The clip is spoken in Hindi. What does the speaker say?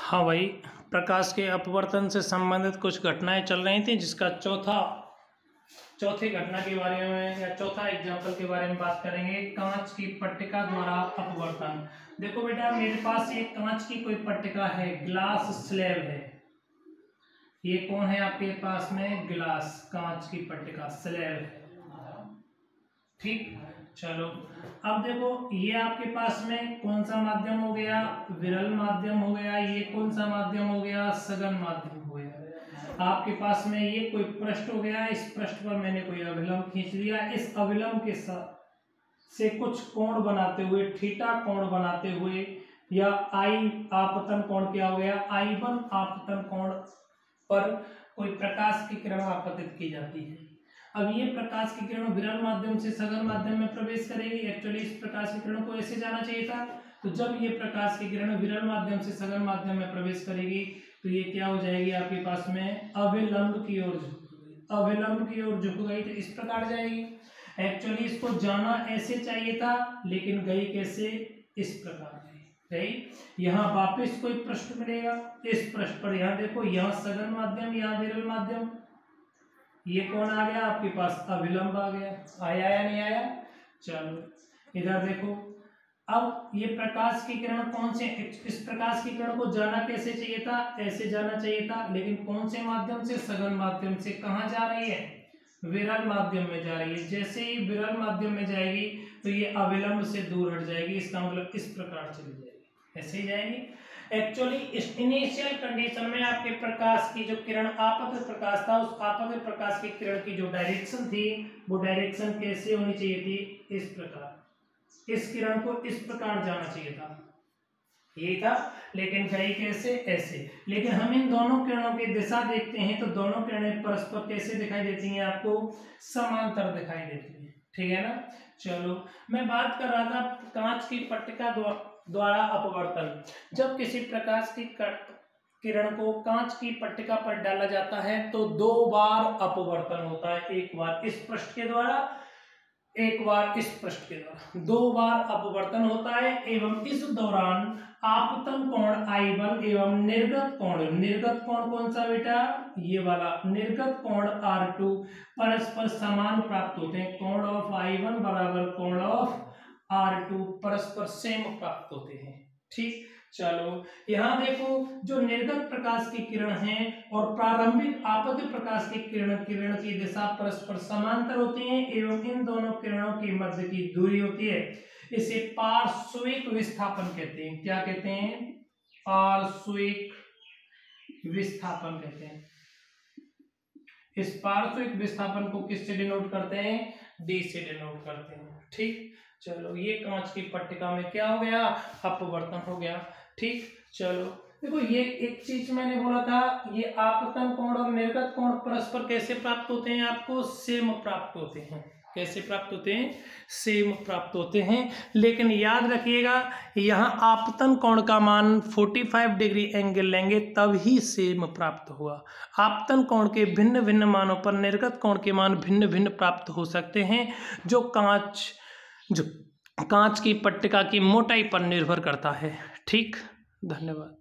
हाँ भाई, प्रकाश के अपवर्तन से संबंधित कुछ घटनाएं चल रही थी, जिसका चौथी घटना के बारे में या चौथा एग्जाम्पल के बारे में बात करेंगे। कांच की पट्टिका द्वारा अपवर्तन। देखो बेटा, मेरे पास एक कांच की कोई पट्टिका है, ग्लास स्लैब है। ये कौन है आपके पास में? ग्लास, कांच की पट्टिका, स्लैब है। ठीक, चलो अब देखो, ये आपके पास में कौन सा माध्यम हो गया? विरल माध्यम हो गया। ये कौन सा माध्यम हो गया? सघन माध्यम हो गया। आपके पास में ये कोई पृष्ठ हो गया, इस पृष्ठ पर मैंने कोई अभिलंब खींच लिया। इस अभिलंब के साथ से कुछ कोण बनाते हुए, थीटा कोण बनाते हुए, या आई आपतन कोण क्या हो गया? I1 आपतन कोण पर कोई प्रकाश की किरण आपतित की जाती है। अब ये प्रकाश की किरण विरल माध्यम से सघन माध्यम में प्रवेश करेगी। एक्चुअली इस प्रकाश की किरण को ऐसे जाना चाहिए था। तो जब ये प्रकाश की किरण विरल माध्यम से सघन माध्यम में प्रवेश करेगी तो ये क्या हो जाएगी? आपके पास में अविलंब की ओर झुक गई। अविलंब की ओर झुक गई तो इस प्रकार जाएगी। एक्चुअली इसको जाना ऐसे चाहिए था, लेकिन गई कैसे? इस प्रकार गई। यहाँ वापिस कोई पृष्ठ मिलेगा, इस पृष्ठ पर। यहाँ देखो, यहाँ सघन माध्यम, यहाँ विरल माध्यम। ये कौन आ गया आपके पास? अविलंब आ गया। आया या नहीं आया? चलो इधर देखो, अब ये प्रकाश की किरण कौन से, इस प्रकाश की किरण को जाना कैसे चाहिए था? ऐसे जाना चाहिए था, लेकिन कौन से माध्यम से? सघन माध्यम से। कहाँ जा रही है? विरल माध्यम में जा रही है। जैसे ही विरल माध्यम में जाएगी तो ये अविलंब से दूर हट जाएगी। इसका मतलब इस प्रकार चली जाएगी, ऐसे ही जाएगी। एक्चुअली इस इनिशियल कंडीशन में आपके प्रकाश की जो किरण, आपतित प्रकाश था, उस आपतित प्रकाश की किरण की जो डायरेक्शन थी, वो डायरेक्शन कैसे होनी चाहिए थी? इस प्रकार। इस किरण को इस प्रकार जाना चाहिए था, यही था, लेकिन गई कैसे? ऐसे। लेकिन हम इन दोनों किरणों की दिशा देखते हैं तो दोनों किरणें परस्पर कैसे दिखाई देती हैं? आपको समांतर दिखाई देती हैं। ठीक है ना? चलो, मैं बात कर रहा था कांच की पट्टिका द्वारा अपवर्तन। जब किसी प्रकाश की किरण को कांच की पट्टिका पर डाला जाता है तो दो बार अपवर्तन होता है। एक बार इस पृष्ठ के द्वारा, एक बार इस पृष्ठ के द्वारा। दो बार अपवर्तन होता है, एवं इस दौरान आपतन कोण I1 एवं निर्गत कोण कौन सा बेटा? ये वाला निर्गत कोण R2 परस्पर समान प्राप्त होते हैं। कोण ऑफ I1 बराबर कोण ऑफ R2 परस्पर सेम प्राप्त होते हैं। ठीक, चलो यहाँ देखो, जो निर्गत प्रकाश की किरण है और प्रारंभिक आपतित प्रकाश की किरण की दिशा परस्पर समांतर होती है, एवं इन दोनों किरणों की मध्य की दूरी होती है। इसे पार्श्विक विस्थापन कहते हैं। क्या कहते हैं? पार्श्विक विस्थापन कहते हैं। इस पार्श्विक विस्थापन को किससे डिनोट करते हैं? D से डिनोट करते हैं। ठीक, चलो ये कांच की पट्टिका में क्या हो गया? अपवर्तन हो गया। ठीक, चलो देखो, ये एक चीज मैंने बोला था, ये आपतन कोण और निर्गत कोण परस्पर कैसे प्राप्त होते हैं? आपको सेम प्राप्त होते हैं। कैसे प्राप्त होते हैं? सेम प्राप्त होते हैं। लेकिन याद रखिएगा, यहाँ आपतन कोण का मान 45 डिग्री एंगल लेंगे तब ही सेम प्राप्त हुआ। आपतन कोण के भिन्न भिन्न मानों पर निर्गत कोण के मान भिन्न भिन्न प्राप्त हो सकते हैं, जो कांच की पट्टिका की मोटाई पर निर्भर करता है। ठीक, धन्यवाद।